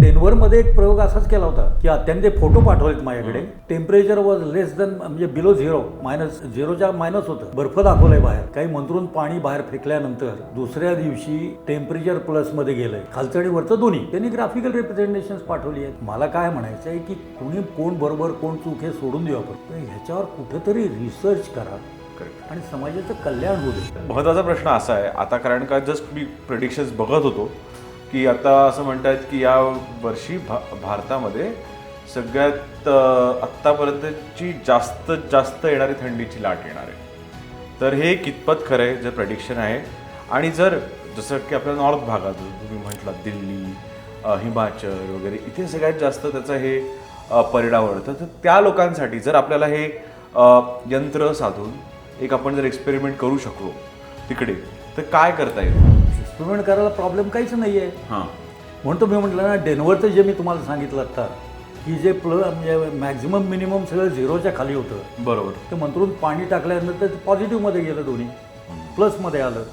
डेन्व्हरमध्ये एक प्रयोग असाच केला होता की त्यांनी फोटो पाठवलेत माझ्याकडे. टेम्परेचर वॉज लेस दॅन म्हणजे बिलो झिरो, झिरोच्या मायनस होतं. बर्फ दाखवलंय बाहेर. काही मंत्रून पाणी बाहेर फेकल्यानंतर दुसऱ्या दिवशी टेम्परेचर प्लस मध्ये गेलंय, खालचं आणि वरचं दोन्ही. त्यांनी ग्राफिकल रिप्रेझेंटेशन पाठवली आहेत. मला काय म्हणायचं आहे की कुणी कोण बरोबर कोण चूक हे सोडून देऊ आपण, पण ह्याच्यावर कुठेतरी रिसर्च करा आणि समाजाचं कल्याण होऊ दे. महत्त्वाचा प्रश्न असा आहे आता, कारण का जस्ट मी प्रेडिक्शन्स बघत होतो की आता असं म्हणतात की या वर्षी भारतामध्ये सगळ्यात आत्तापर्यंतची जास्त येणारी थंडीची लाट येणार आहे. तर हे कितपत खरं आहे जे प्रेडिक्शन आहे. आणि जर जसं की आपल्या नॉर्थ भागात तुम्ही म्हटलं दिल्ली, हिमाचल वगैरे इथे सगळ्यात जास्त त्याचं हे परिणाम होतं. तर त्या लोकांसाठी जर आपल्याला हे यंत्र साधून एक आपण जर एक्सपेरिमेंट करू शकलो तिकडे, तर काय करता येईल? एक्सपेरिमेंट करायला प्रॉब्लेम काहीच नाही आहे. हां, म्हणतो मी म्हटलं ना, डेन्व्हरचं जे मी तुम्हाला सांगितलं आता की जे म्हणजे मॅक्झिमम मिनिमम सगळं झिरोच्या खाली होतं, बरोबर. ते मंत्रून पाणी टाकल्यानंतर ते पॉझिटिव्हमध्ये गेलं, दोन्ही प्लसमध्ये आलं.